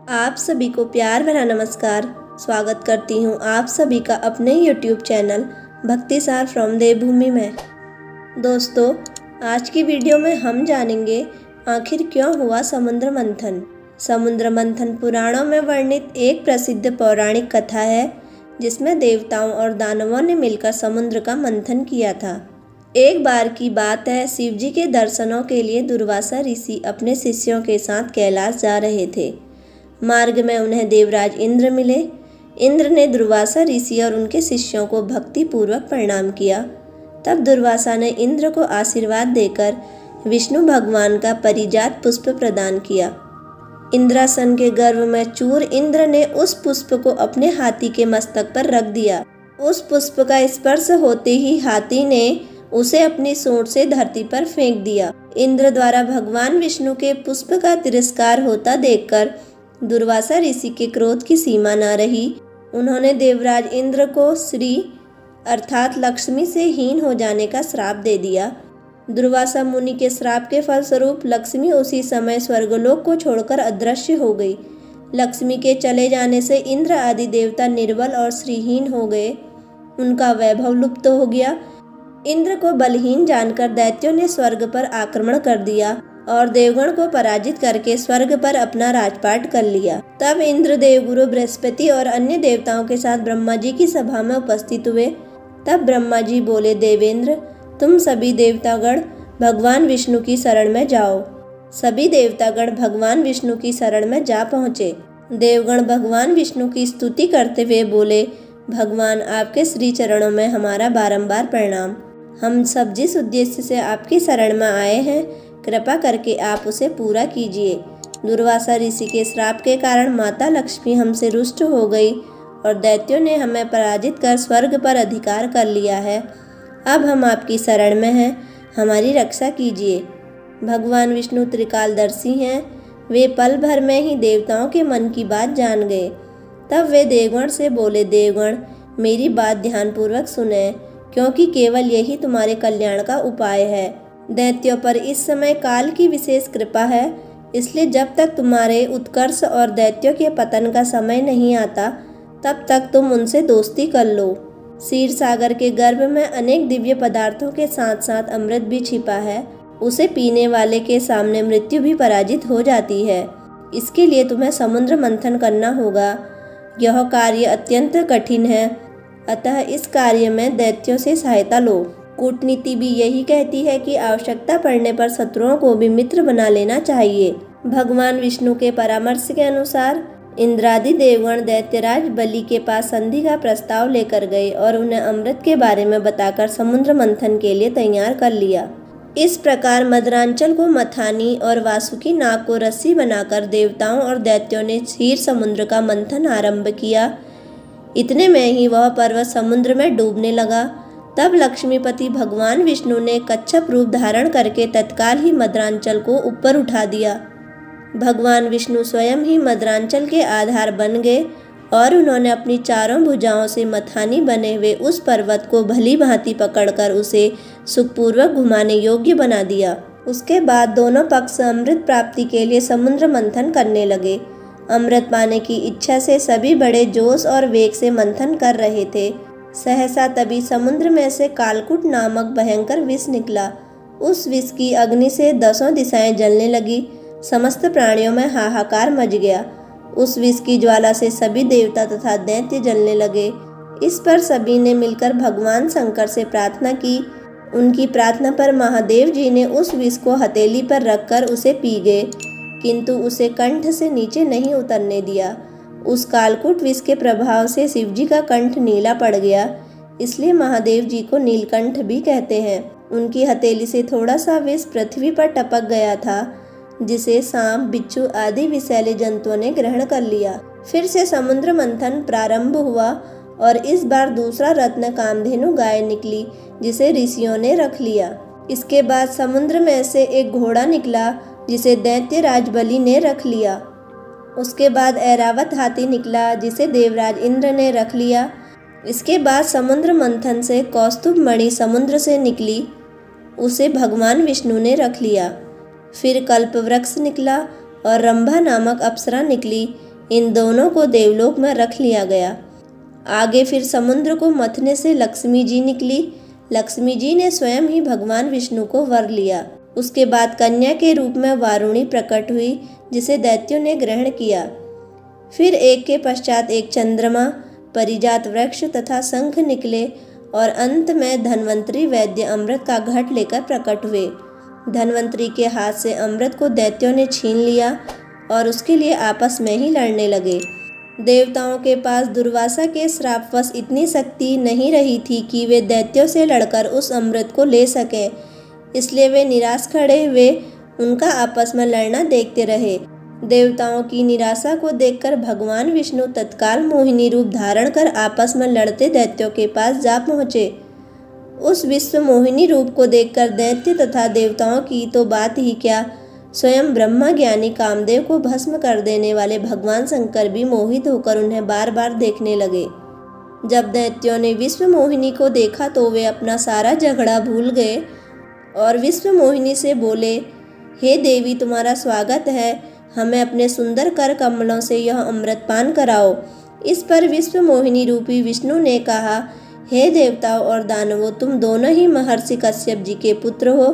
आप सभी को प्यार भरा नमस्कार। स्वागत करती हूँ आप सभी का अपने YouTube चैनल भक्तिसार फ्रॉम देवभूमि में। दोस्तों, आज की वीडियो में हम जानेंगे आखिर क्यों हुआ समुद्र मंथन। समुद्र मंथन पुराणों में वर्णित एक प्रसिद्ध पौराणिक कथा है जिसमें देवताओं और दानवों ने मिलकर समुद्र का मंथन किया था। एक बार की बात है, शिवजी के दर्शनों के लिए दुर्वासा ऋषि अपने शिष्यों के साथ कैलाश जा रहे थे। मार्ग में उन्हें देवराज इंद्र मिले। इंद्र ने दुर्वासा ऋषि और उनके शिष्यों को भक्ति पूर्वक प्रणाम किया। तब दुर्वासा ने इंद्र को आशीर्वाद देकर विष्णु भगवान का परिजात पुष्प प्रदान किया। इंद्रासन के गर्भ में चूर इंद्र ने उस पुष्प को अपने हाथी के मस्तक पर रख दिया। उस पुष्प का स्पर्श होते ही हाथी ने उसे अपनी सूंड से धरती पर फेंक दिया। इंद्र द्वारा भगवान विष्णु के पुष्प का तिरस्कार होता देखकर दुर्वासा ऋषि के क्रोध की सीमा न रही। उन्होंने देवराज इंद्र को श्री अर्थात लक्ष्मी से हीन हो जाने का श्राप दे दिया। दुर्वासा मुनि के श्राप के फलस्वरूप लक्ष्मी उसी समय स्वर्गलोक को छोड़कर अदृश्य हो गई। लक्ष्मी के चले जाने से इंद्र आदि देवता निर्बल और श्रीहीन हो गए। उनका वैभव लुप्त हो गया। इंद्र को बलहीन जानकर दैत्यों ने स्वर्ग पर आक्रमण कर दिया और देवगण को पराजित करके स्वर्ग पर अपना राजपाट कर लिया। तब इंद्र देवगुरु बृहस्पति और अन्य देवताओं के साथ ब्रह्मा जी की सभा में उपस्थित हुए। तब ब्रह्मा जी बोले, देवेंद्र, तुम सभी देवतागण भगवान विष्णु की शरण में जाओ। सभी देवतागण भगवान विष्णु की शरण में जा पहुँचे। देवगण भगवान विष्णु की स्तुति करते हुए बोले, भगवान, आपके श्री चरणों में हमारा बारंबार प्रणाम। हम सब जिस उद्देश्य से आपकी शरण में आए हैं, कृपा करके आप उसे पूरा कीजिए। दुर्वासा ऋषि के श्राप के कारण माता लक्ष्मी हमसे रुष्ट हो गई और दैत्यों ने हमें पराजित कर स्वर्ग पर अधिकार कर लिया है। अब हम आपकी शरण में हैं, हमारी रक्षा कीजिए। भगवान विष्णु त्रिकालदर्शी हैं। वे पल भर में ही देवताओं के मन की बात जान गए। तब वे देवगण से बोले, देवगण, मेरी बात ध्यानपूर्वक सुने, क्योंकि केवल यही तुम्हारे कल्याण का उपाय है। दैत्यों पर इस समय काल की विशेष कृपा है, इसलिए जब तक तुम्हारे उत्कर्ष और दैत्यों के पतन का समय नहीं आता, तब तक तुम उनसे दोस्ती कर लो। क्षीर सागर के गर्भ में अनेक दिव्य पदार्थों के साथ साथ अमृत भी छिपा है। उसे पीने वाले के सामने मृत्यु भी पराजित हो जाती है। इसके लिए तुम्हें समुद्र मंथन करना होगा। यह कार्य अत्यंत कठिन है, अतः इस कार्य में दैत्यों से सहायता लो। कूटनीति भी यही कहती है कि आवश्यकता पड़ने पर शत्रुओं को भी मित्र बना लेना चाहिए। भगवान विष्णु के परामर्श के अनुसार इंद्रादि देवगण दैत्यराज बलि के पास संधि का प्रस्ताव लेकर गए और उन्हें अमृत के बारे में बताकर समुद्र मंथन के लिए तैयार कर लिया। इस प्रकार मदरांचल को मथानी और वासुकी नाग को रस्सी बनाकर देवताओं और दैत्यों ने क्षीर समुद्र का मंथन आरंभ किया। इतने में ही वह पर्वत समुद्र में डूबने लगा। तब लक्ष्मीपति भगवान विष्णु ने कच्छप रूप धारण करके तत्काल ही मदरांचल को ऊपर उठा दिया। भगवान विष्णु स्वयं ही मदरांचल के आधार बन गए और उन्होंने अपनी चारों भुजाओं से मथानी बने हुए उस पर्वत को भली भांति पकड़कर उसे सुखपूर्वक घुमाने योग्य बना दिया। उसके बाद दोनों पक्ष अमृत प्राप्ति के लिए समुद्र मंथन करने लगे। अमृत पाने की इच्छा से सभी बड़े जोश और वेग से मंथन कर रहे थे। सहसा तभी समुद्र में से कालकूट नामक भयंकर विष निकला। उस विष की अग्नि से 10 दिशाएं जलने लगी। समस्त प्राणियों में हाहाकार मच गया। उस विष की ज्वाला से सभी देवता तथा दैत्य जलने लगे। इस पर सभी ने मिलकर भगवान शंकर से प्रार्थना की। उनकी प्रार्थना पर महादेव जी ने उस विष को हथेली पर रखकर उसे पी गए, किंतु उसे कंठ से नीचे नहीं उतरने दिया। उस कालकूट विष के प्रभाव से शिवजी का कंठ नीला पड़ गया, इसलिए महादेव जी को नीलकंठ भी कहते हैं। उनकी हथेली से थोड़ा सा विष पृथ्वी पर टपक गया था, जिसे सांप, बिच्छू आदि विषैले जंतुओं ने ग्रहण कर लिया। फिर से समुद्र मंथन प्रारंभ हुआ और इस बार दूसरा रत्न कामधेनु गाय निकली, जिसे ऋषियों ने रख लिया। इसके बाद समुद्र में से एक घोड़ा निकला, जिसे दैत्य राज बलि ने रख लिया। उसके बाद ऐरावत हाथी निकला, जिसे देवराज इंद्र ने रख लिया। इसके बाद समुद्र मंथन से कौस्तुभ मणि समुद्र से निकली, उसे भगवान विष्णु ने रख लिया। फिर कल्प वृक्ष निकला और रंभा नामक अप्सरा निकली। इन दोनों को देवलोक में रख लिया गया। आगे फिर समुद्र को मथने से लक्ष्मी जी निकली। लक्ष्मी जी ने स्वयं ही भगवान विष्णु को वर लिया। उसके बाद कन्या के रूप में वारुणी प्रकट हुई, जिसे दैत्यों ने ग्रहण किया। फिर एक के पश्चात एक चंद्रमा, परिजात वृक्ष तथा शंख निकले और अंत में धन्वंतरी वैद्य अमृत का घट लेकर प्रकट हुए। धन्वंतरी के हाथ से अमृत को दैत्यों ने छीन लिया और उसके लिए आपस में ही लड़ने लगे। देवताओं के पास दुर्वासा के श्रापवश इतनी शक्ति नहीं रही थी कि वे दैत्यों से लड़कर उस अमृत को ले सकें, इसलिए वे निराश खड़े हुए उनका आपस में लड़ना देखते रहे। देवताओं की निराशा को देखकर भगवान विष्णु तत्काल मोहिनी रूप धारण कर आपस में लड़ते दैत्यों के पास जा पहुँचे। उस विश्व मोहिनी रूप को देखकर दैत्य तथा देवताओं की तो बात ही क्या, स्वयं ब्रह्मा ज्ञानी कामदेव को भस्म कर देने वाले भगवान शंकर भी मोहित होकर उन्हें बार बार देखने लगे। जब दैत्यों ने विश्व मोहिनी को देखा तो वे अपना सारा झगड़ा भूल गए और विश्व मोहिनी से बोले, हे देवी, तुम्हारा स्वागत है, हमें अपने सुंदर कर कमलों से यह अमृत पान कराओ। इस पर विश्व मोहिनी रूपी विष्णु ने कहा, हे देवताओं और दानवों, तुम दोनों ही महर्षि कश्यप जी के पुत्र हो,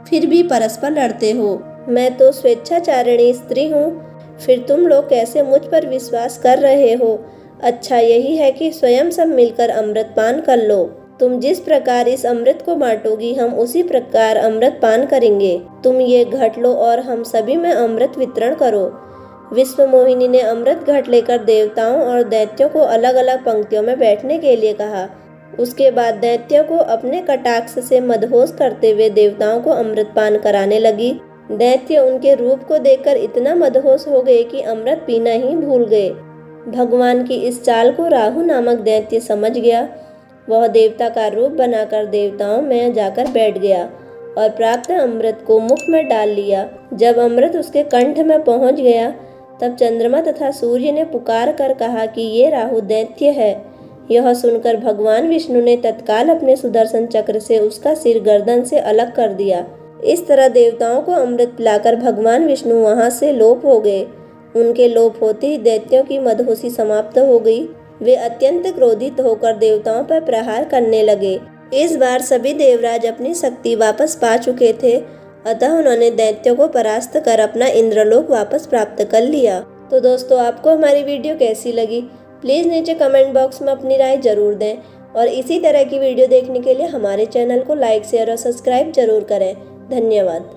फिर भी परस्पर लड़ते हो। मैं तो स्वेच्छाचारिणी स्त्री हूँ, फिर तुम लोग कैसे मुझ पर विश्वास कर रहे हो? अच्छा यही है कि स्वयं सब मिलकर अमृत पान कर लो। तुम जिस प्रकार इस अमृत को बांटोगी, हम उसी प्रकार अमृत पान करेंगे। तुम ये घट लो और हम सभी में अमृत वितरण करो। विश्व मोहिनी ने अमृत घट लेकर देवताओं और दैत्यों को अलग अलग पंक्तियों में बैठने के लिए कहा। उसके बाद दैत्यों को अपने कटाक्ष से मदहोश करते हुए देवताओं को अमृत पान कराने लगी। दैत्य उनके रूप को देखकर इतना मदहोश हो गए कि अमृत पीना ही भूल गए। भगवान की इस चाल को राहु नामक दैत्य समझ गया। वह देवता का रूप बनाकर देवताओं में जाकर बैठ गया और प्राप्त अमृत को मुख में डाल लिया। जब अमृत उसके कंठ में पहुंच गया, तब चंद्रमा तथा सूर्य ने पुकार कर कहा कि ये राहु दैत्य है। यह सुनकर भगवान विष्णु ने तत्काल अपने सुदर्शन चक्र से उसका सिर गर्दन से अलग कर दिया। इस तरह देवताओं को अमृत पिलाकर भगवान विष्णु वहां से लोप हो गए। उनके लोप होते ही दैत्यों की मदहोशी समाप्त हो गई। वे अत्यंत क्रोधित होकर देवताओं पर प्रहार करने लगे। इस बार सभी देवराज अपनी शक्ति वापस पा चुके थे, अतः उन्होंने दैत्यों को परास्त कर अपना इंद्रलोक वापस प्राप्त कर लिया। तो दोस्तों, आपको हमारी वीडियो कैसी लगी? प्लीज़ नीचे कमेंट बॉक्स में अपनी राय जरूर दें और इसी तरह की वीडियो देखने के लिए हमारे चैनल को लाइक, शेयर और सब्सक्राइब जरूर करें। धन्यवाद।